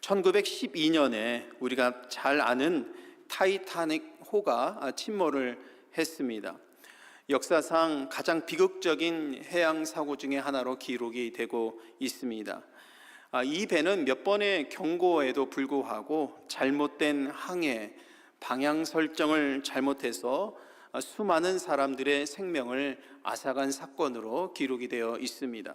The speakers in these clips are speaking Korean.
1912년에 우리가 잘 아는 타이타닉 호가 침몰을 했습니다. 역사상 가장 비극적인 해양 사고 중에 하나로 기록이 되고 있습니다. 이 배는 몇 번의 경고에도 불구하고 잘못된 항해, 방향 설정을 잘못해서 수많은 사람들의 생명을 앗아간 사건으로 기록이 되어 있습니다.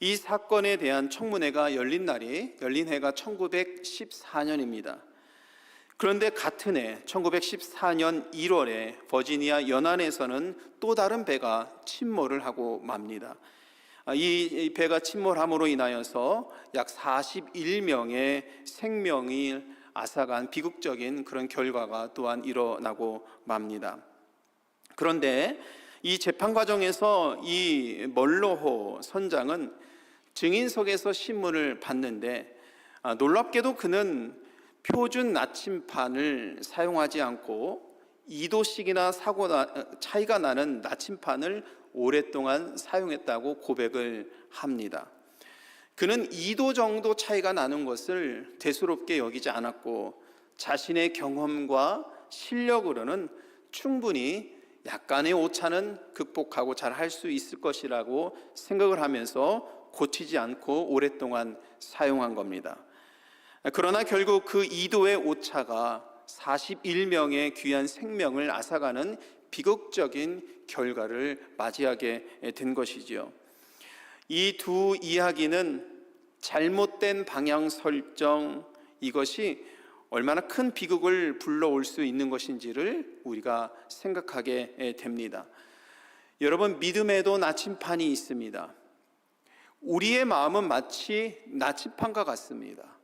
이 사건에 대한 청문회가 열린 해가 1914년입니다. 그런데 같은 해 1914년 1월에 버지니아 연안에서는 또 다른 배가 침몰을 하고 맙니다. 이 배가 침몰함으로 인하여서 약 41명의 생명을 앗아간 비극적인 그런 결과가 또한 일어나고 맙니다. 그런데 이 재판 과정에서 이 멀로호 선장은 증인석에서 신문을 받는데 놀랍게도 그는 표준 나침판을 사용하지 않고 2도씩이나 차이가 나는 나침판을 오랫동안 사용했다고 고백을 합니다. 그는 2도 정도 차이가 나는 것을 대수롭게 여기지 않았고 자신의 경험과 실력으로는 충분히 약간의 오차는 극복하고 잘 할 수 있을 것이라고 생각을 하면서 고치지 않고 오랫동안 사용한 겁니다. 그러나 결국 그 2도의 오차가 41명의 귀한 생명을 앗아가는 비극적인 결과를 맞이하게 된 것이지요. 이 두 이야기는 잘못된 방향 설정, 이것이 얼마나 큰 비극을 불러올 수 있는 것인지를 우리가 생각하게 됩니다. 여러분, 믿음에도 나침판이 있습니다. 우리의 마음은 마치 나침판과 같습니다.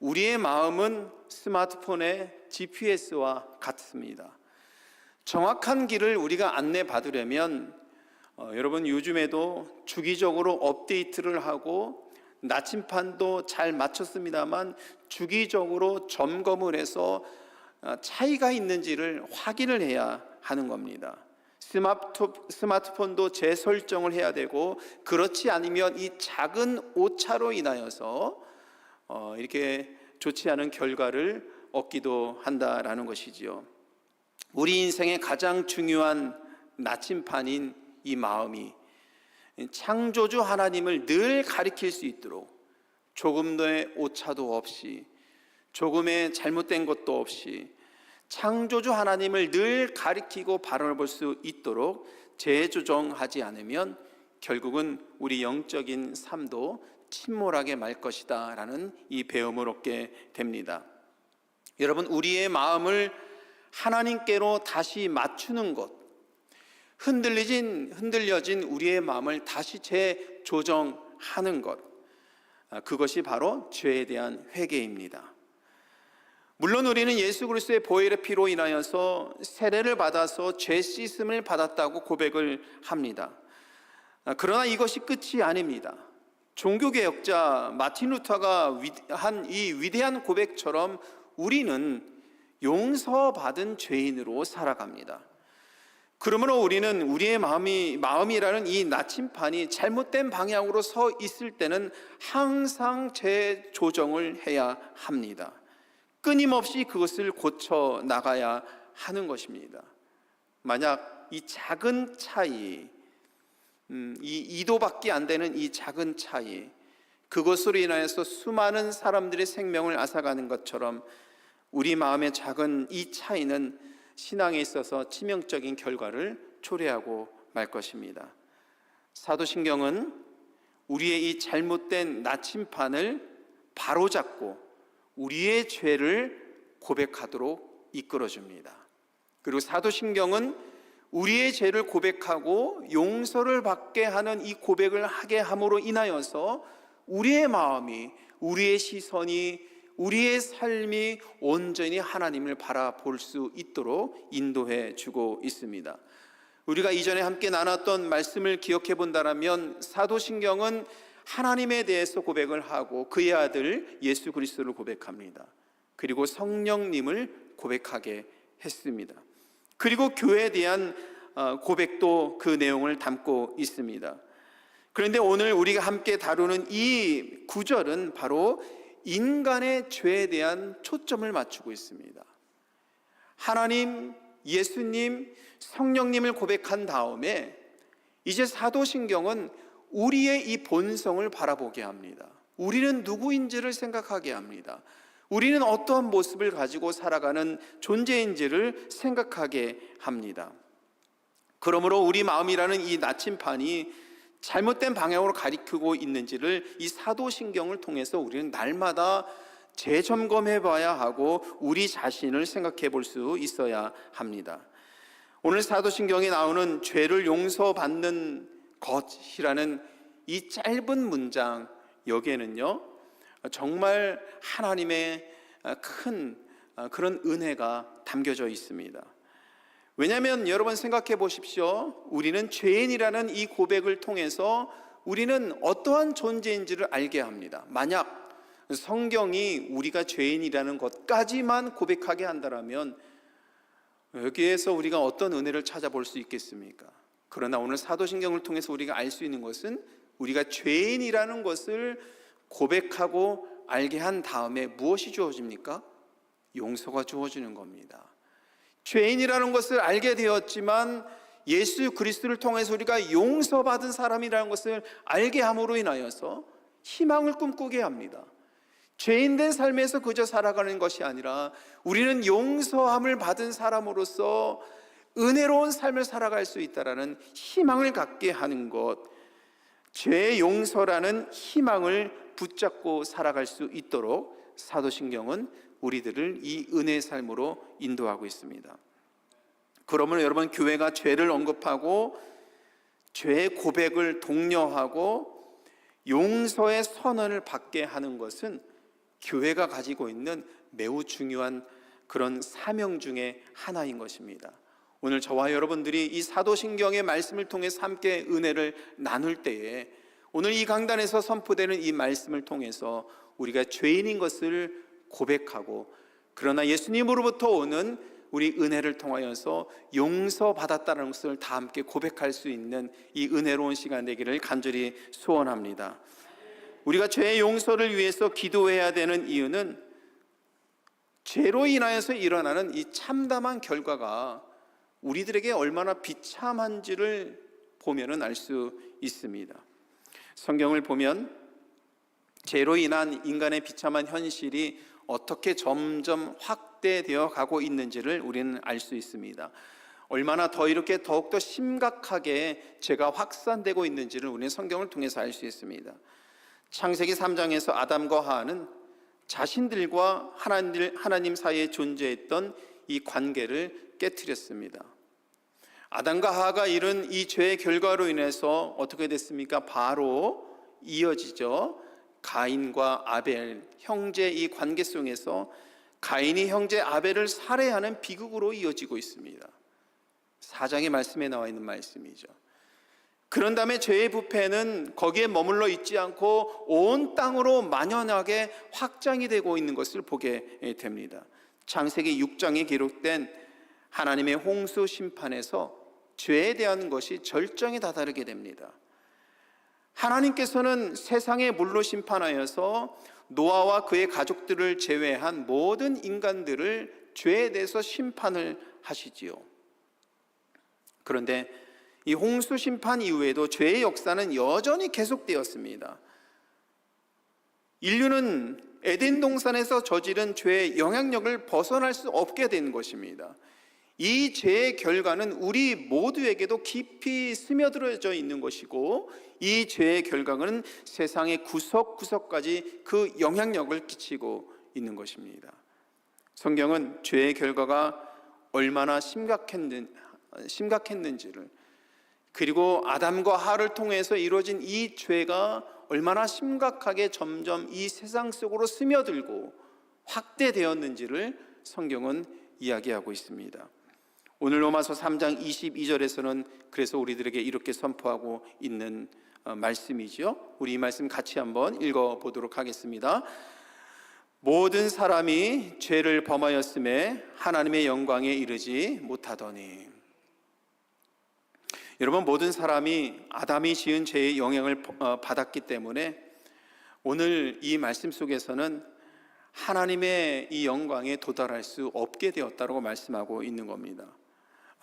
우리의 마음은 스마트폰의 GPS와 같습니다. 정확한 길을 우리가 안내받으려면 여러분, 요즘에도 주기적으로 업데이트를 하고 나침판도 잘 맞췄습니다만 주기적으로 점검을 해서 차이가 있는지를 확인을 해야 하는 겁니다. 스마트폰도 재설정을 해야 되고, 그렇지 않으면 이 작은 오차로 인하여서 이렇게 좋지 않은 결과를 얻기도 한다라는 것이지요. 우리 인생의 가장 중요한 나침판인 이 마음이 창조주 하나님을 늘 가리킬 수 있도록 조금의 오차도 없이, 조금의 잘못된 것도 없이 창조주 하나님을 늘 가리키고 바라볼 수 있도록 재조정하지 않으면 결국은 우리 영적인 삶도 침몰하게 말 것이다 라는 이 배움을 얻게 됩니다. 여러분, 우리의 마음을 하나님께로 다시 맞추는 것, 흔들려진 우리의 마음을 다시 재조정하는 것, 그것이 바로 죄에 대한 회개입니다. 물론 우리는 예수 그리스도의 보혈의 피로 인하여서 세례를 받아서 죄 씻음을 받았다고 고백을 합니다. 그러나 이것이 끝이 아닙니다. 종교개혁자 마틴 루터가 한 이 위대한 고백처럼 우리는 용서받은 죄인으로 살아갑니다. 그러므로 우리는 우리의 마음이라는 이 나침판이 잘못된 방향으로 서 있을 때는 항상 재조정을 해야 합니다. 끊임없이 그것을 고쳐 나가야 하는 것입니다. 만약 이 작은 차이, 이 2도밖에 안 되는 이 작은 차이, 그것으로 인하여서 수많은 사람들의 생명을 앗아가는 것처럼 우리 마음의 작은 이 차이는 신앙에 있어서 치명적인 결과를 초래하고 말 것입니다. 사도신경은 우리의 이 잘못된 나침판을 바로잡고 우리의 죄를 고백하도록 이끌어줍니다. 그리고 사도신경은 우리의 죄를 고백하고 용서를 받게 하는 이 고백을 하게 함으로 인하여서 우리의 마음이, 우리의 시선이, 우리의 삶이 온전히 하나님을 바라볼 수 있도록 인도해 주고 있습니다. 우리가 이전에 함께 나눴던 말씀을 기억해 본다면 사도신경은 하나님에 대해서 고백을 하고 그의 아들 예수 그리스도를 고백합니다. 그리고 성령님을 고백하게 했습니다. 그리고 교회에 대한 고백도 그 내용을 담고 있습니다. 그런데 오늘 우리가 함께 다루는 이 구절은 바로 인간의 죄에 대한 초점을 맞추고 있습니다. 하나님, 예수님, 성령님을 고백한 다음에 이제 사도신경은 우리의 이 본성을 바라보게 합니다. 우리는 누구인지를 생각하게 합니다. 우리는 어떠한 모습을 가지고 살아가는 존재인지를 생각하게 합니다. 그러므로 우리 마음이라는 이 나침판이 잘못된 방향으로 가리키고 있는지를 이 사도신경을 통해서 우리는 날마다 재점검해 봐야 하고 우리 자신을 생각해 볼 수 있어야 합니다. 오늘 사도신경에 나오는 죄를 용서받는 것이라는 이 짧은 문장, 여기에는요 정말 하나님의 큰 그런 은혜가 담겨져 있습니다. 왜냐하면 여러분 생각해 보십시오. 우리는 죄인이라는 이 고백을 통해서 우리는 어떠한 존재인지를 알게 합니다. 만약 성경이 우리가 죄인이라는 것까지만 고백하게 한다면 여기에서 우리가 어떤 은혜를 찾아볼 수 있겠습니까? 그러나 오늘 사도신경을 통해서 우리가 알 수 있는 것은 우리가 죄인이라는 것을 고백하고 알게 한 다음에 무엇이 주어집니까? 용서가 주어지는 겁니다. 죄인이라는 것을 알게 되었지만 예수 그리스도를 통해서 우리가 용서받은 사람이라는 것을 알게 함으로 인하여서 희망을 꿈꾸게 합니다. 죄인된 삶에서 그저 살아가는 것이 아니라 우리는 용서함을 받은 사람으로서 은혜로운 삶을 살아갈 수 있다는 희망을 갖게 하는 것, 죄의 용서라는 희망을 붙잡고 살아갈 수 있도록 사도신경은 우리들을 이 은혜의 삶으로 인도하고 있습니다. 그러므로 여러분, 교회가 죄를 언급하고 죄의 고백을 독려하고 용서의 선언을 받게 하는 것은 교회가 가지고 있는 매우 중요한 그런 사명 중에 하나인 것입니다. 오늘 저와 여러분들이 이 사도신경의 말씀을 통해서 함께 은혜를 나눌 때에 오늘 이 강단에서 선포되는 이 말씀을 통해서 우리가 죄인인 것을 고백하고 그러나 예수님으로부터 오는 우리 은혜를 통하여서 용서받았다는 것을 다 함께 고백할 수 있는 이 은혜로운 시간 되기를 간절히 소원합니다. 우리가 죄의 용서를 위해서 기도해야 되는 이유는 죄로 인하여서 일어나는 이 참담한 결과가 우리들에게 얼마나 비참한지를 보면은 알 수 있습니다. 성경을 보면 죄로 인한 인간의 비참한 현실이 어떻게 점점 확대되어 가고 있는지를 우리는 알 수 있습니다. 얼마나 더 이렇게 더욱더 심각하게 죄가 확산되고 있는지를 우리는 성경을 통해서 알 수 있습니다. 창세기 3장에서 아담과 하와는 자신들과 하나님 사이에 존재했던 이 관계를 깨트렸습니다. 아담과 하와가 이룬 이 죄의 결과로 인해서 어떻게 됐습니까? 바로 이어지죠. 가인과 아벨, 형제 이 관계 속에서 가인이 형제 아벨을 살해하는 비극으로 이어지고 있습니다. 4장의 말씀에 나와 있는 말씀이죠. 그런 다음에 죄의 부패는 거기에 머물러 있지 않고 온 땅으로 만연하게 확장이 되고 있는 것을 보게 됩니다. 창세기 6장에 기록된 하나님의 홍수 심판에서 죄에 대한 것이 절정에 다다르게 됩니다. 하나님께서는 세상의 물로 심판하여서 노아와 그의 가족들을 제외한 모든 인간들을 죄에 대해서 심판을 하시지요. 그런데 이 홍수 심판 이후에도 죄의 역사는 여전히 계속되었습니다. 인류는 에덴 동산에서 저지른 죄의 영향력을 벗어날 수 없게 된 것입니다. 이 죄의 결과는 우리 모두에게도 깊이 스며들어져 있는 것이고 이 죄의 결과는 세상의 구석구석까지 그 영향력을 끼치고 있는 것입니다. 성경은 죄의 결과가 얼마나 심각했는지를 그리고 아담과 하와를 통해서 이루어진 이 죄가 얼마나 심각하게 점점 이 세상 속으로 스며들고 확대되었는지를 성경은 이야기하고 있습니다. 오늘 로마서 3장 22절에서는 그래서 우리들에게 이렇게 선포하고 있는 말씀이죠. 우리 이 말씀 같이 한번 읽어보도록 하겠습니다. 모든 사람이 죄를 범하였음에 하나님의 영광에 이르지 못하더니. 여러분, 모든 사람이 아담이 지은 죄의 영향을 받았기 때문에 오늘 이 말씀 속에서는 하나님의 이 영광에 도달할 수 없게 되었다고 말씀하고 있는 겁니다.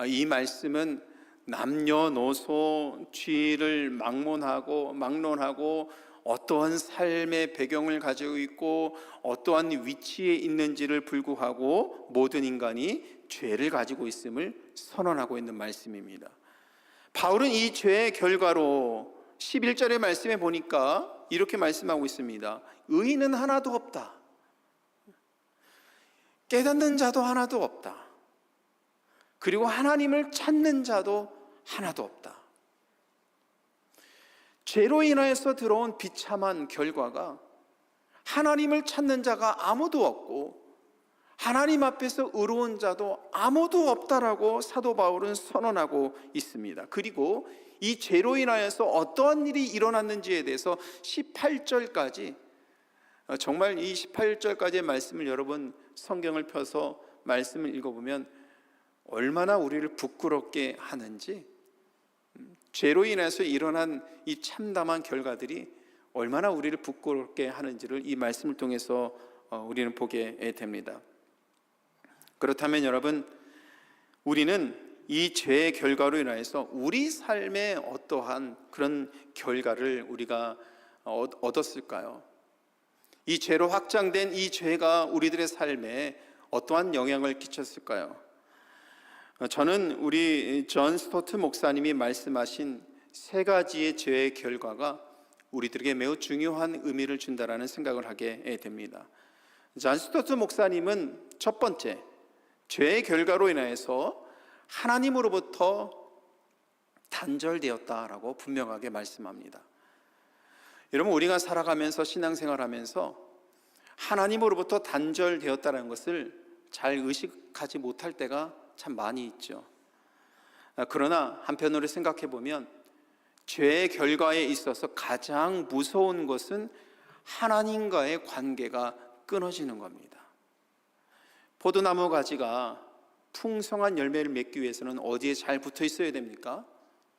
이 말씀은 남녀노소 죄를 막론하고 어떠한 삶의 배경을 가지고 있고 어떠한 위치에 있는지를 불구하고 모든 인간이 죄를 가지고 있음을 선언하고 있는 말씀입니다. 바울은 이 죄의 결과로 11절의 말씀에 보니까 이렇게 말씀하고 있습니다. 의인은 하나도 없다. 깨닫는 자도 하나도 없다. 그리고 하나님을 찾는 자도 하나도 없다. 죄로 인하여서 들어온 비참한 결과가 하나님을 찾는 자가 아무도 없고 하나님 앞에서 의로운 자도 아무도 없다라고 사도 바울은 선언하고 있습니다. 그리고 이 죄로 인하여서 어떠한 일이 일어났는지에 대해서 18절까지, 정말 이 18절까지의 말씀을 여러분 성경을 펴서 말씀을 읽어보면 얼마나 우리를 부끄럽게 하는지, 죄로 인해서 일어난 이 참담한 결과들이 얼마나 우리를 부끄럽게 하는지를 이 말씀을 통해서 우리는 보게 됩니다. 그렇다면 여러분, 우리는 이 죄의 결과로 인해서 우리 삶에 어떠한 그런 결과를 우리가 얻었을까요? 이 죄로 확장된 이 죄가 우리들의 삶에 어떠한 영향을 끼쳤을까요? 저는 우리 존 스토트 목사님이 말씀하신 세 가지의 죄의 결과가 우리들에게 매우 중요한 의미를 준다라는 생각을 하게 됩니다. 존 스토트 목사님은 첫 번째, 죄의 결과로 인해서 하나님으로부터 단절되었다라고 분명하게 말씀합니다. 여러분, 우리가 살아가면서 신앙생활하면서 하나님으로부터 단절되었다는 것을 잘 의식하지 못할 때가 참 많이 있죠. 그러나 한편으로 생각해 보면 죄의 결과에 있어서 가장 무서운 것은 하나님과의 관계가 끊어지는 겁니다. 포도나무 가지가 풍성한 열매를 맺기 위해서는 어디에 잘 붙어 있어야 됩니까?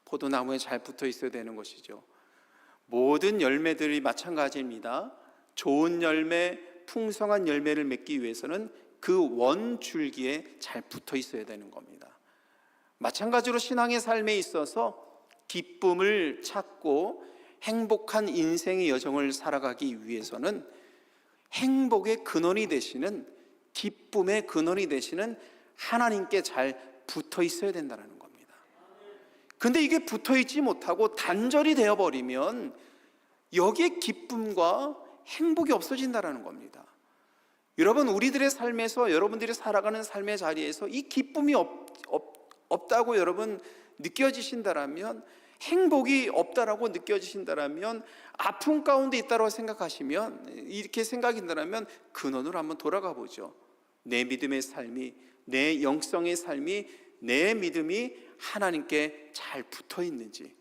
포도나무에 잘 붙어 있어야 되는 것이죠. 모든 열매들이 마찬가지입니다. 좋은 열매, 풍성한 열매를 맺기 위해서는 그 원줄기에 잘 붙어 있어야 되는 겁니다. 마찬가지로 신앙의 삶에 있어서 기쁨을 찾고 행복한 인생의 여정을 살아가기 위해서는 행복의 근원이 되시는, 기쁨의 근원이 되시는 하나님께 잘 붙어 있어야 된다는 겁니다. 근데 이게 붙어 있지 못하고 단절이 되어버리면 여기에 기쁨과 행복이 없어진다는 겁니다. 여러분, 우리들의 삶에서, 여러분들이 살아가는 삶의 자리에서 이 기쁨이 없다고 여러분 느껴지신다라면, 행복이 없다라고 느껴지신다라면, 아픔 가운데 있다고 생각하시면, 이렇게 생각이 든다면 근원으로 한번 돌아가 보죠. 내 믿음의 삶이, 내 영성의 삶이, 내 믿음이 하나님께 잘 붙어 있는지.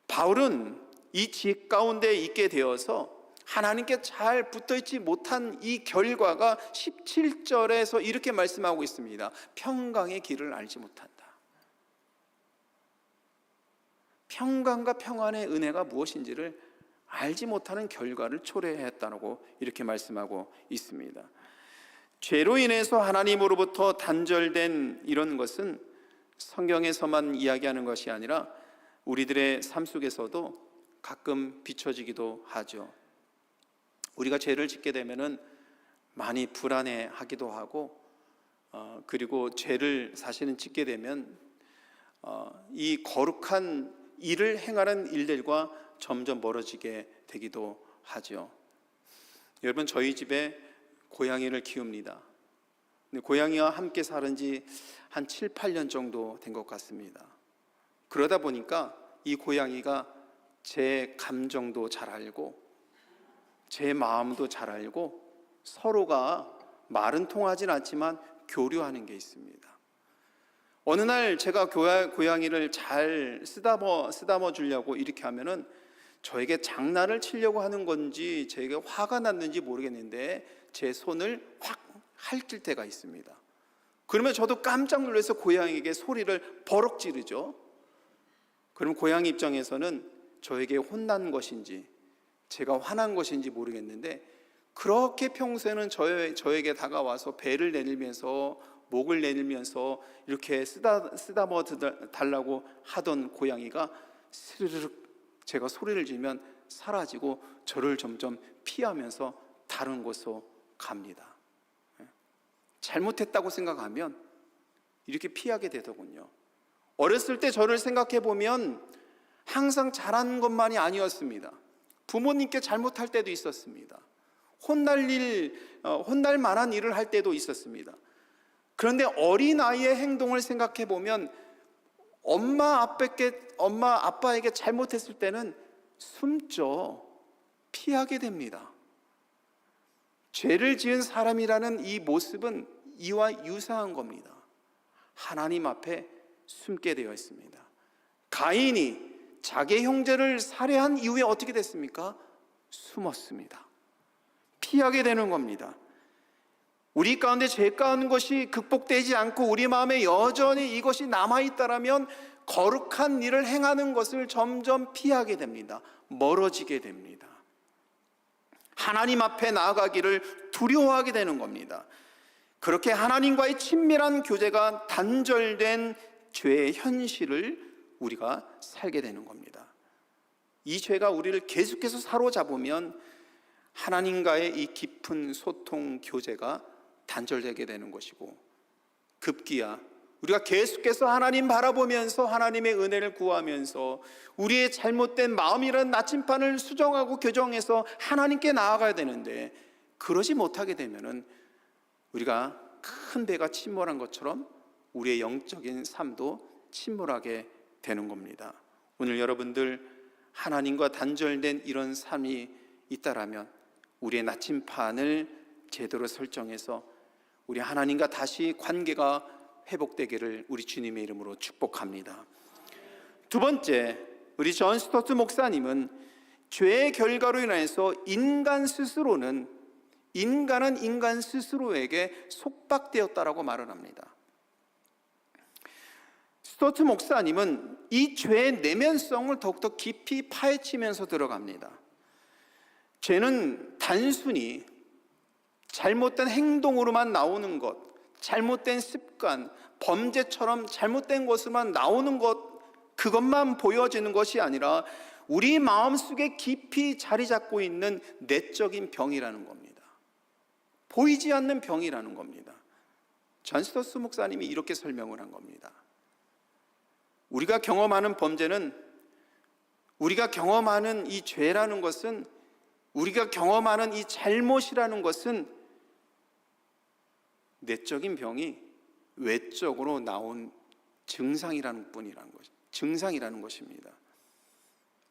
바울은 이 지 가운데 있게 되어서 하나님께 잘 붙어있지 못한 이 결과가 17절에서 이렇게 말씀하고 있습니다. 평강의 길을 알지 못한다. 평강과 평안의 은혜가 무엇인지를 알지 못하는 결과를 초래했다고 이렇게 말씀하고 있습니다. 죄로 인해서 하나님으로부터 단절된 이런 것은 성경에서만 이야기하는 것이 아니라 우리들의 삶 속에서도 가끔 비춰지기도 하죠. 우리가 죄를 짓게 되면은 많이 불안해하기도 하고, 그리고 죄를 사실은 짓게 되면 이 거룩한 일을 행하는 일들과 점점 멀어지게 되기도 하죠. 여러분, 저희 집에 고양이를 키웁니다. 근데 고양이와 함께 살은 지 한 7, 8년 정도 된 것 같습니다. 그러다 보니까 이 고양이가 제 감정도 잘 알고 제 마음도 잘 알고 서로가 말은 통하진 않지만 교류하는 게 있습니다. 어느 날 제가 고양이를 잘 쓰다머 주려고 이렇게 하면은 저에게 장난을 치려고 하는 건지 제게 화가 났는지 모르겠는데 제 손을 확 핥을 때가 있습니다. 그러면 저도 깜짝 놀라서 고양이에게 소리를 버럭 지르죠. 그럼 고양이 입장에서는 저에게 혼난 것인지 제가 화난 것인지 모르겠는데 그렇게 평소에는 저에게 다가와서 배를 내밀면서 목을 내밀면서 이렇게 쓰다듬어 달라고 하던 고양이가 스르륵 제가 소리를 지르면 사라지고 저를 점점 피하면서 다른 곳으로 갑니다. 잘못했다고 생각하면 이렇게 피하게 되더군요. 어렸을 때 저를 생각해 보면 항상 잘한 것만이 아니었습니다. 부모님께 잘못할 때도 있었습니다. 혼날 만한 일을 할 때도 있었습니다. 그런데 어린아이의 행동을 생각해 보면 엄마 아빠에게 잘못했을 때는 숨죠. 피하게 됩니다. 죄를 지은 사람이라는 이 모습은 이와 유사한 겁니다. 하나님 앞에 숨게 되어 있습니다. 가인이 자기 형제를 살해한 이후에 어떻게 됐습니까? 숨었습니다. 피하게 되는 겁니다. 우리 가운데 죄 가운 것이 극복되지 않고 우리 마음에 여전히 이것이 남아있다라면 거룩한 일을 행하는 것을 점점 피하게 됩니다. 멀어지게 됩니다. 하나님 앞에 나아가기를 두려워하게 되는 겁니다. 그렇게 하나님과의 친밀한 교제가 단절된 죄의 현실을 우리가 살게 되는 겁니다. 이 죄가 우리를 계속해서 사로잡으면 하나님과의 이 깊은 소통, 교제가 단절되게 되는 것이고, 급기야 우리가 계속해서 하나님 바라보면서 하나님의 은혜를 구하면서 우리의 잘못된 마음이라는 나침판을 수정하고 교정해서 하나님께 나아가야 되는데, 그러지 못하게 되면은 우리가 큰 배가 침몰한 것처럼 우리의 영적인 삶도 침몰하게 되는 겁니다. 오늘 여러분들 하나님과 단절된 이런 삶이 있다라면 우리의 나침판을 제대로 설정해서 우리 하나님과 다시 관계가 회복되기를 우리 주님의 이름으로 축복합니다. 두 번째, 우리 존 스토트 목사님은 죄의 결과로 인해서 인간은 인간 스스로에게 속박되었다라고 말을 합니다. 스토트 목사님은 이 죄의 내면성을 더욱더 깊이 파헤치면서 들어갑니다. 죄는 단순히 잘못된 행동으로만 나오는 것, 잘못된 습관, 범죄처럼 잘못된 것으로만 나오는 것, 그것만 보여지는 것이 아니라 우리 마음속에 깊이 자리 잡고 있는 내적인 병이라는 겁니다. 보이지 않는 병이라는 겁니다. 존 스토트 목사님이 이렇게 설명을 한 겁니다. 우리가 경험하는 범죄는, 우리가 경험하는 이 죄라는 것은, 우리가 경험하는 이 잘못이라는 것은 내적인 병이 외적으로 나온 증상이라는 것입니다.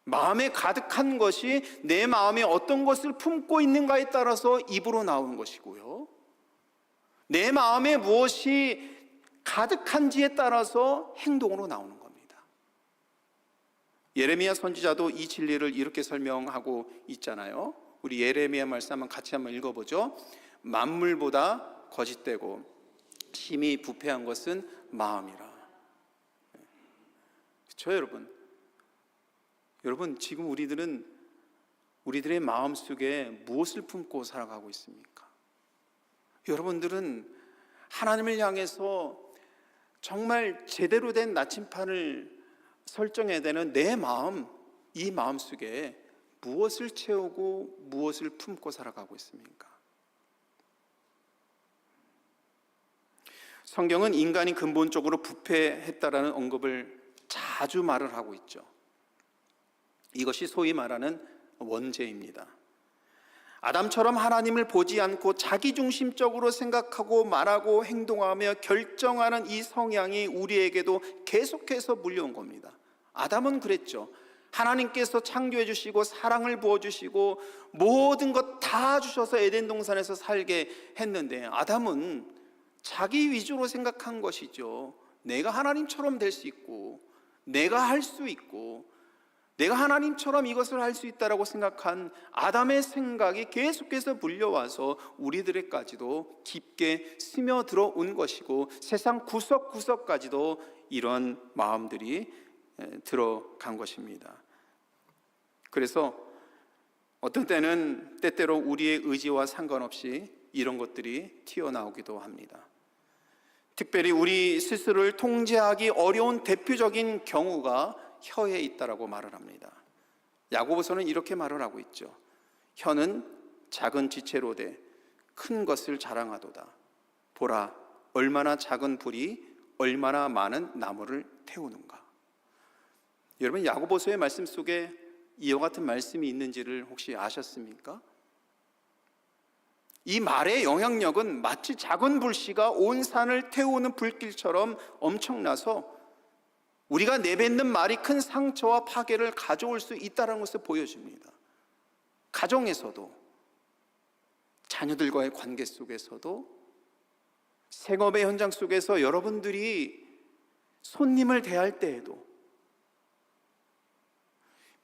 마음에 가득한 것이 내 마음에 어떤 것을 품고 있는가에 따라서 입으로 나오는 것이고요, 내 마음에 무엇이 가득한지에 따라서 행동으로 나오는 겁니다. 예레미야 선지자도 이 진리를 이렇게 설명하고 있잖아요. 우리 예레미야 말씀 한번 같이 한번 읽어보죠. 만물보다 거짓되고 심히 부패한 것은 마음이라. 그렇죠, 여러분 지금 우리들의 마음속에 무엇을 품고 살아가고 있습니까? 여러분들은 하나님을 향해서 정말 제대로 된 나침판을 설정해야 되는 내 마음, 이 마음 속에 무엇을 채우고 무엇을 품고 살아가고 있습니까? 성경은 인간이 근본적으로 부패했다라는 언급을 자주 말을 하고 있죠. 이것이 소위 말하는 원죄입니다. 아담처럼 하나님을 보지 않고 자기중심적으로 생각하고 말하고 행동하며 결정하는 이 성향이 우리에게도 계속해서 물려온 겁니다. 아담은 그랬죠. 하나님께서 창조해 주시고 사랑을 부어주시고 모든 것 다 주셔서 에덴 동산에서 살게 했는데, 아담은 자기 위주로 생각한 것이죠. 내가 하나님처럼 될 수 있고, 내가 할 수 있고, 내가 하나님처럼 이것을 할 수 있다라고 생각한 아담의 생각이 계속해서 불려와서 우리들에까지도 깊게 스며들어온 것이고, 세상 구석구석까지도 이런 마음들이 들어간 것입니다. 그래서 어떤 때는 때때로 우리의 의지와 상관없이 이런 것들이 튀어나오기도 합니다. 특별히 우리 스스로를 통제하기 어려운 대표적인 경우가 혀에 있다라고 말을 합니다. 야고보서는 이렇게 말을 하고 있죠. 혀는 작은 지체로 돼 큰 것을 자랑하도다. 보라, 얼마나 작은 불이 얼마나 많은 나무를 태우는가. 여러분, 야고보서의 말씀 속에 이와 같은 말씀이 있는지를 혹시 아셨습니까? 이 말의 영향력은 마치 작은 불씨가 온 산을 태우는 불길처럼 엄청나서 우리가 내뱉는 말이 큰 상처와 파괴를 가져올 수 있다는 것을 보여줍니다. 가정에서도, 자녀들과의 관계 속에서도, 생업의 현장 속에서 여러분들이 손님을 대할 때에도,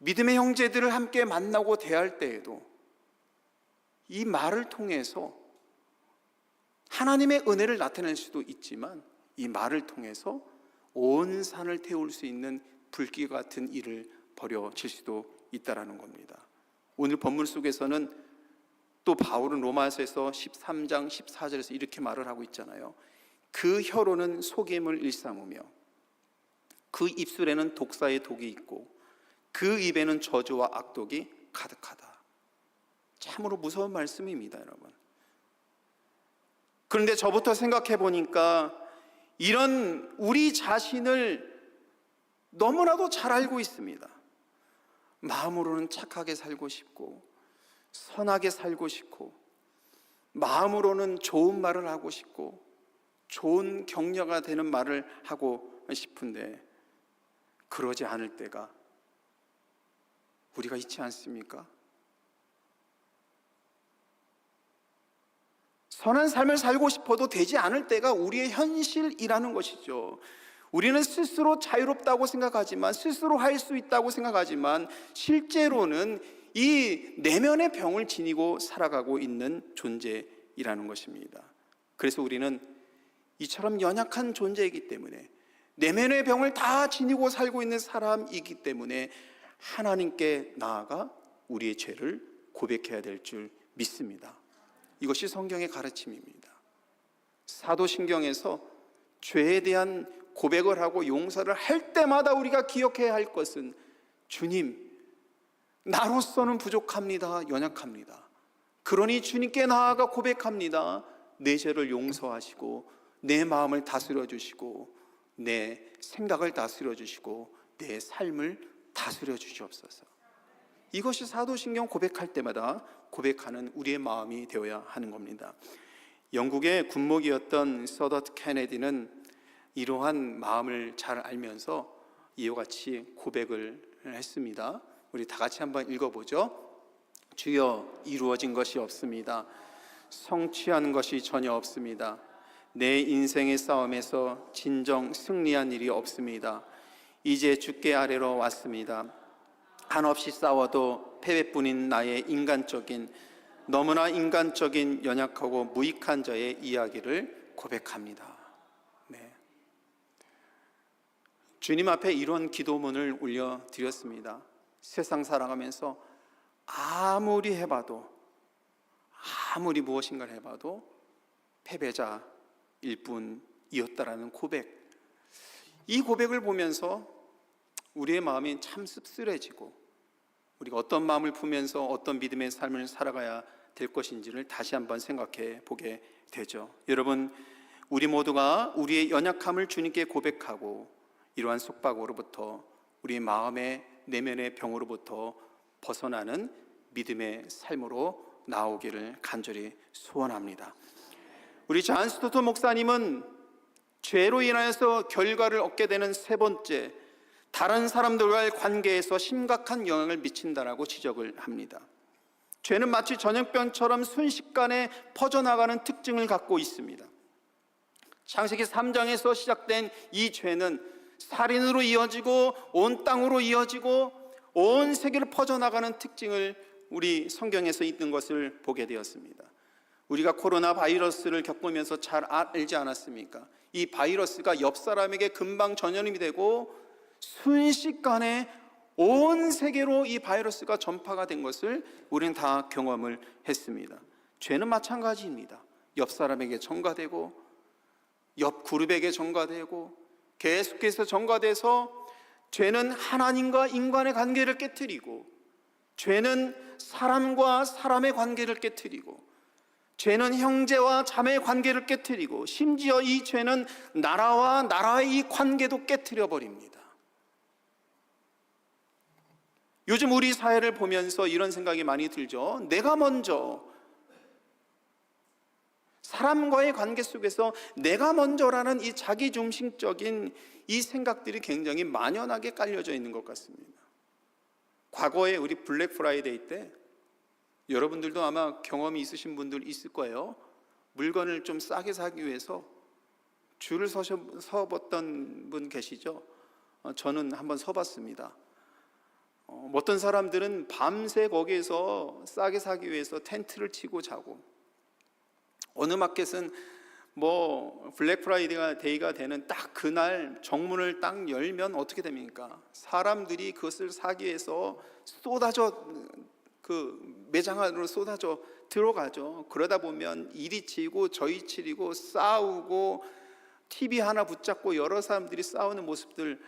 믿음의 형제들을 함께 만나고 대할 때에도 이 말을 통해서 하나님의 은혜를 나타낼 수도 있지만 이 말을 통해서 온 산을 태울 수 있는 불길 같은 일을 벌여질 수도 있다는 겁니다. 오늘 본문 속에서는 또 바울은 로마서에서 13장 14절에서 이렇게 말을 하고 있잖아요. 그 혀로는 속임을 일삼으며 그 입술에는 독사의 독이 있고 그 입에는 저주와 악독이 가득하다. 참으로 무서운 말씀입니다, 여러분. 그런데 저부터 생각해 보니까 이런 우리 자신을 너무나도 잘 알고 있습니다. 마음으로는 착하게 살고 싶고 선하게 살고 싶고 마음으로는 좋은 말을 하고 싶고 좋은 격려가 되는 말을 하고 싶은데 그러지 않을 때가 우리가 있지 않습니까? 선한 삶을 살고 싶어도 되지 않을 때가 우리의 현실이라는 것이죠. 우리는 스스로 자유롭다고 생각하지만, 스스로 할 수 있다고 생각하지만 실제로는 이 내면의 병을 지니고 살아가고 있는 존재이라는 것입니다. 그래서 우리는 이처럼 연약한 존재이기 때문에, 내면의 병을 다 지니고 살고 있는 사람이기 때문에 하나님께 나아가 우리의 죄를 고백해야 될 줄 믿습니다. 이것이 성경의 가르침입니다. 사도신경에서 죄에 대한 고백을 하고 용서를 할 때마다 우리가 기억해야 할 것은, 주님, 나로서는 부족합니다. 연약합니다. 그러니 주님께 나아가 고백합니다. 내 죄를 용서하시고 내 마음을 다스려 주시고 내 생각을 다스려 주시고 내 삶을 다스려 주시옵소서. 이것이 사도신경 고백할 때마다 고백하는 우리의 마음이 되어야 하는 겁니다. 영국의 군목이었던 서더트 케네디는 이러한 마음을 잘 알면서 이와 같이 고백을 했습니다. 우리 다 같이 한번 읽어보죠. 주여, 이루어진 것이 없습니다. 성취한 것이 전혀 없습니다. 내 인생의 싸움에서 진정 승리한 일이 없습니다. 이제 주께 아래로 왔습니다. 한없이 싸워도 패배뿐인 나의 너무나 인간적인 연약하고 무익한 저의 이야기를 고백합니다. 네. 주님 앞에 이런 기도문을 올려드렸습니다. 세상 살아가면서 아무리 해봐도, 아무리 무엇인가를 해봐도 패배자일 뿐이었다라는 고백. 이 고백을 보면서 우리의 마음이 참 씁쓸해지고, 우리가 어떤 마음을 품으면서 어떤 믿음의 삶을 살아가야 될 것인지를 다시 한번 생각해 보게 되죠. 여러분, 우리 모두가 우리의 연약함을 주님께 고백하고 이러한 속박으로부터, 우리 마음의 내면의 병으로부터 벗어나는 믿음의 삶으로 나오기를 간절히 소원합니다. 우리 존 스토트 목사님은 죄로 인하여서 결과를 얻게 되는 세 번째, 다른 사람들과의 관계에서 심각한 영향을 미친다라고 지적을 합니다. 죄는 마치 전염병처럼 순식간에 퍼져나가는 특징을 갖고 있습니다. 창세기 3장에서 시작된 이 죄는 살인으로 이어지고 온 땅으로 이어지고 온 세계로 퍼져나가는 특징을 우리 성경에서 있는 것을 보게 되었습니다. 우리가 코로나 바이러스를 겪으면서 잘 알지 않았습니까? 이 바이러스가 옆 사람에게 금방 전염이 되고 순식간에 온 세계로 이 바이러스가 전파가 된 것을 우리는 다 경험을 했습니다. 죄는 마찬가지입니다. 옆 사람에게 전가되고 옆 그룹에게 전가되고 계속해서 전가돼서 죄는 하나님과 인간의 관계를 깨트리고, 죄는 사람과 사람의 관계를 깨트리고, 죄는 형제와 자매의 관계를 깨트리고, 심지어 이 죄는 나라와 나라의 이 관계도 깨트려 버립니다. 요즘 우리 사회를 보면서 이런 생각이 많이 들죠. 내가 먼저, 사람과의 관계 속에서 내가 먼저라는 이 자기중심적인 이 생각들이 굉장히 만연하게 깔려져 있는 것 같습니다. 과거에 우리 블랙 프라이데이 때 여러분들도 아마 경험이 있으신 분들 있을 거예요. 물건을 좀 싸게 사기 위해서 줄을 서봤던 분 계시죠? 저는 한번 서봤습니다. 어떤 사람들은 밤새 거기에서 싸게 사기 위해서 텐트를 치고 자고, 어느 마켓은 블랙 프라이데이가 되는 딱 그날 정문을 딱 열면 어떻게 됩니까? 사람들이 그것을 사기 위해서 쏟아져 그 매장 안으로 쏟아져 들어가죠. 그러다 보면 이리 치고 저리 치고 싸우고, TV 하나 붙잡고 여러 사람들이 싸우는 모습들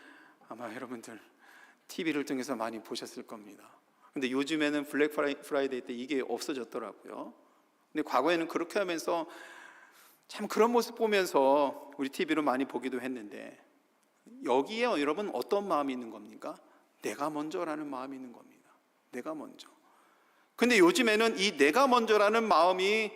아마 여러분들 TV를 통해서 많이 보셨을 겁니다. 근데 요즘에는 블랙 프라이데이 때 이게 없어졌더라고요. 근데 과거에는 그렇게 하면서 참 그런 모습 보면서 우리 TV로 많이 보기도 했는데, 여기에 여러분 어떤 마음이 있는 겁니까? 내가 먼저라는 마음이 있는 겁니다. 내가 먼저. 근데 요즘에는 이 내가 먼저라는 마음이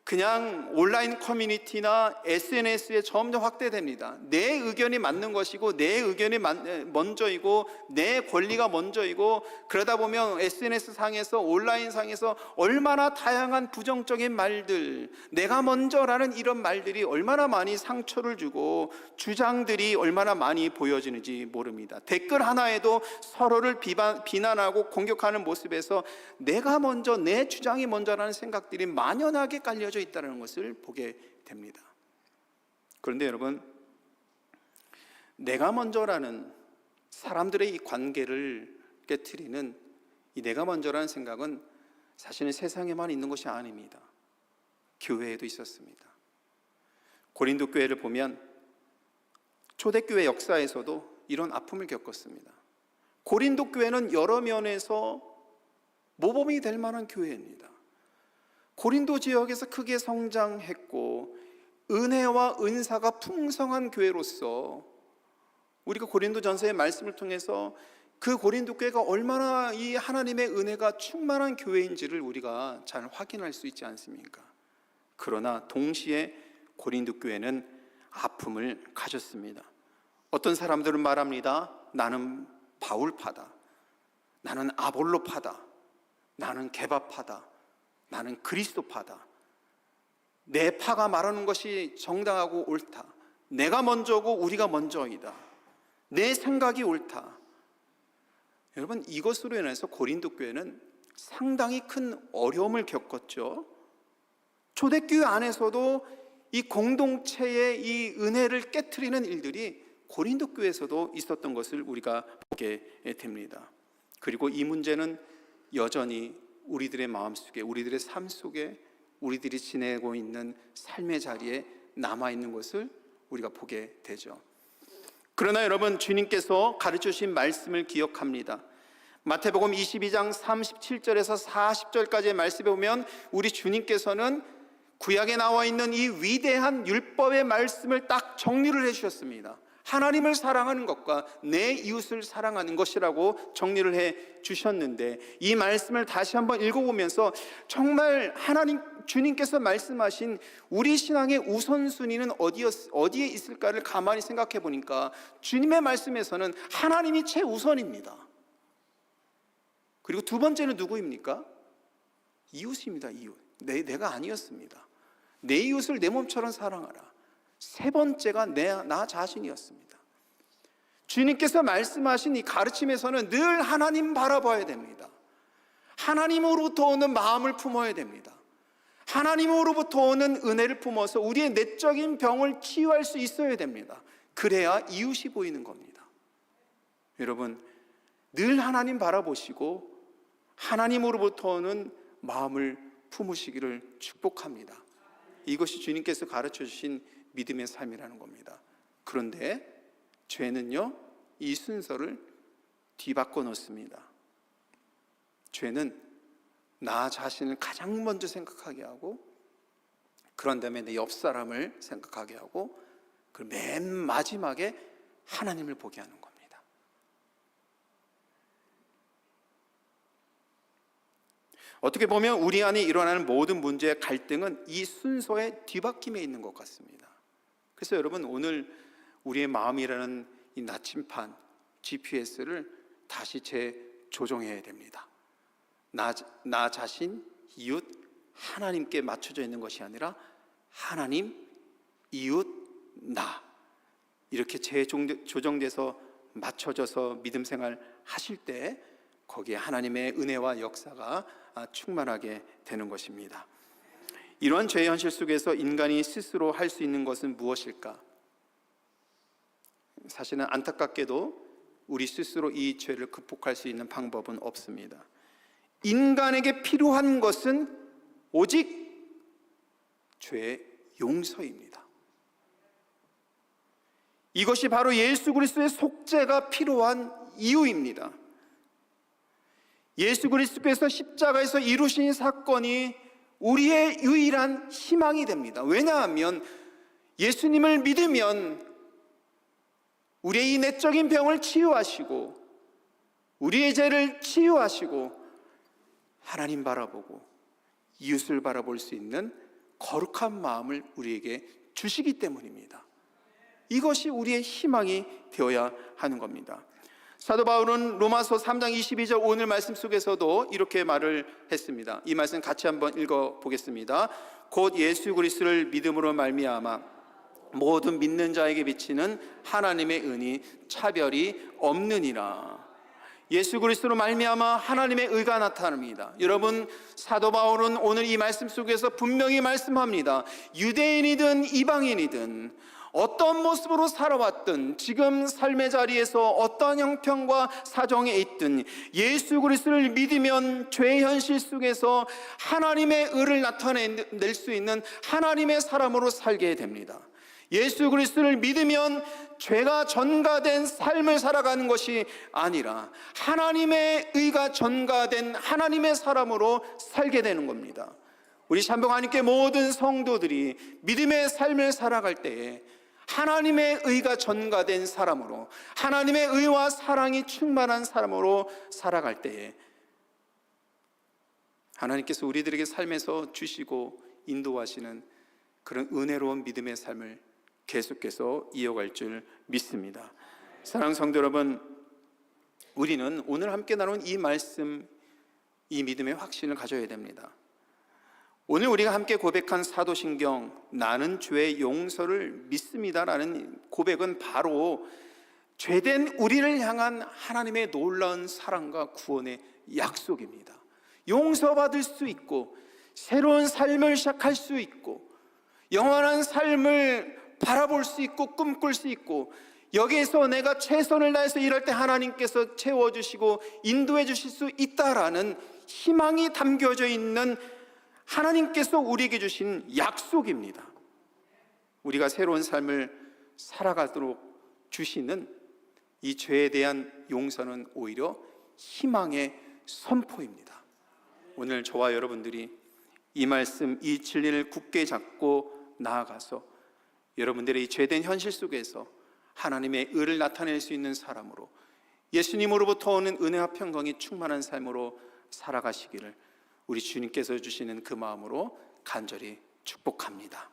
그냥 온라인 커뮤니티나 SNS에 점점 확대됩니다. 내 의견이 맞는 것이고, 내 의견이 먼저이고, 내 권리가 먼저이고, 그러다 보면 SNS 상에서, 온라인 상에서 얼마나 다양한 부정적인 말들, 내가 먼저라는 이런 말들이 얼마나 많이 상처를 주고 주장들이 얼마나 많이 보여지는지 모릅니다. 댓글 하나에도 서로를 비난하고 공격하는 모습에서 내가 먼저, 내 주장이 먼저라는 생각들이 만연하게 깔려져 있다는 것을 보게 됩니다. 그런데 여러분, 내가 먼저라는 사람들의 이 관계를 깨트리는 이 내가 먼저라는 생각은 사실은 세상에만 있는 것이 아닙니다. 교회에도 있었습니다. 고린도 교회를 보면 초대교회 역사에서도 이런 아픔을 겪었습니다. 고린도 교회는 여러 면에서 모범이 될 만한 교회입니다. 고린도 지역에서 크게 성장했고 은혜와 은사가 풍성한 교회로서 우리가 고린도전서의 말씀을 통해서 그 고린도 교회가 얼마나 이 하나님의 은혜가 충만한 교회인지를 우리가 잘 확인할 수 있지 않습니까? 그러나 동시에 고린도 교회는 아픔을 가졌습니다. 어떤 사람들은 말합니다. 나는 바울파다, 나는 아볼로파다, 나는 게바파다, 나는 그리스도파다, 내 파가 말하는 것이 정당하고 옳다, 내가 먼저고 우리가 먼저이다, 내 생각이 옳다. 여러분, 이것으로 인해서 고린도 교회는 상당히 큰 어려움을 겪었죠. 초대교회 안에서도 이 공동체의 이 은혜를 깨트리는 일들이 고린도 교회에서도 있었던 것을 우리가 보게 됩니다. 그리고 이 문제는 여전히 우리들의 마음속에, 우리들의 삶 속에, 우리들이 지내고 있는 삶의 자리에 남아있는 것을 우리가 보게 되죠. 그러나 여러분, 주님께서 가르쳐주신 말씀을 기억합니다. 마태복음 22장 37절에서 40절까지의 말씀에 보면 우리 주님께서는 구약에 나와 있는 이 위대한 율법의 말씀을 딱 정리를 해주셨습니다. 하나님을 사랑하는 것과 내 이웃을 사랑하는 것이라고 정리를 해 주셨는데, 이 말씀을 다시 한번 읽어보면서 정말 하나님 주님께서 말씀하신 우리 신앙의 우선순위는 어디에 있을까를 가만히 생각해 보니까 주님의 말씀에서는 하나님이 최우선입니다. 그리고 두 번째는 누구입니까? 이웃입니다. 이웃. 내가 아니었습니다. 내 이웃을 내 몸처럼 사랑하라. 세 번째가 나 자신이었습니다. 주님께서 말씀하신 이 가르침에서는 늘 하나님 바라봐야 됩니다. 하나님으로부터 오는 마음을 품어야 됩니다. 하나님으로부터 오는 은혜를 품어서 우리의 내적인 병을 치유할 수 있어야 됩니다. 그래야 이웃이 보이는 겁니다. 여러분, 늘 하나님 바라보시고 하나님으로부터 오는 마음을 품으시기를 축복합니다. 이것이 주님께서 가르쳐 주신 믿음의 삶이라는 겁니다. 그런데 죄는요, 이 순서를 뒤바꿔 놓습니다. 죄는 나 자신을 가장 먼저 생각하게 하고, 그런 다음에 내 옆 사람을 생각하게 하고, 그리고 맨 마지막에 하나님을 보게 하는 겁니다. 어떻게 보면 우리 안에 일어나는 모든 문제의 갈등은 이 순서의 뒤바뀜에 있는 것 같습니다. 그래서 여러분, 오늘 우리의 마음이라는 이 나침판 GPS를 다시 재조정해야 됩니다. 나 자신, 이웃, 하나님께 맞춰져 있는 것이 아니라 하나님, 이웃, 나, 이렇게 재조정돼서 맞춰져서 믿음 생활 하실 때 거기에 하나님의 은혜와 역사가 충만하게 되는 것입니다. 이러한 죄의 현실 속에서 인간이 스스로 할 수 있는 것은 무엇일까? 사실은 안타깝게도 우리 스스로 이 죄를 극복할 수 있는 방법은 없습니다. 인간에게 필요한 것은 오직 죄의 용서입니다. 이것이 바로 예수 그리스도의 속죄가 필요한 이유입니다. 예수 그리스도께서 십자가에서 이루신 사건이 우리의 유일한 희망이 됩니다. 왜냐하면 예수님을 믿으면 우리의 이 내적인 병을 치유하시고, 우리의 죄를 치유하시고, 하나님 바라보고 이웃을 바라볼 수 있는 거룩한 마음을 우리에게 주시기 때문입니다. 이것이 우리의 희망이 되어야 하는 겁니다. 사도 바울은 로마서 3장 22절 오늘 말씀 속에서도 이렇게 말을 했습니다. 이 말씀 같이 한번 읽어보겠습니다. 곧 예수 그리스도를 믿음으로 말미암아 모든 믿는 자에게 비치는 하나님의 은이 차별이 없느니라. 예수 그리스도로 말미암아 하나님의 의가 나타납니다. 여러분, 사도 바울은 오늘 이 말씀 속에서 분명히 말씀합니다. 유대인이든 이방인이든 어떤 모습으로 살아왔든, 지금 삶의 자리에서 어떤 형편과 사정에 있든 예수 그리스도를 믿으면 죄의 현실 속에서 하나님의 의를 나타낼 수 있는 하나님의 사람으로 살게 됩니다. 예수 그리스도를 믿으면 죄가 전가된 삶을 살아가는 것이 아니라 하나님의 의가 전가된 하나님의 사람으로 살게 되는 겁니다. 우리 찬송하님께 모든 성도들이 믿음의 삶을 살아갈 때에 하나님의 의가 전가된 사람으로, 하나님의 의와 사랑이 충만한 사람으로 살아갈 때에 하나님께서 우리들에게 삶에서 주시고 인도하시는 그런 은혜로운 믿음의 삶을 계속해서 이어갈 줄 믿습니다. 사랑하는 성도 여러분, 우리는 오늘 함께 나눈 이 말씀, 이 믿음의 확신을 가져야 됩니다. 오늘 우리가 함께 고백한 사도신경, 나는 죄의 용서를 믿습니다라는 고백은 바로 죄된 우리를 향한 하나님의 놀라운 사랑과 구원의 약속입니다. 용서받을 수 있고 새로운 삶을 시작할 수 있고 영원한 삶을 바라볼 수 있고 꿈꿀 수 있고, 여기에서 내가 최선을 다해서 일할 때 하나님께서 채워주시고 인도해 주실 수 있다라는 희망이 담겨져 있는 하나님께서 우리에게 주신 약속입니다. 우리가 새로운 삶을 살아가도록 주시는 이 죄에 대한 용서는 오히려 희망의 선포입니다. 오늘 저와 여러분들이 이 말씀, 이 진리를 굳게 잡고 나아가서 여러분들의 이 죄된 현실 속에서 하나님의 의를 나타낼 수 있는 사람으로, 예수님으로부터 오는 은혜와 평강이 충만한 삶으로 살아가시기를 우리 주님께서 주시는 그 마음으로 간절히 축복합니다.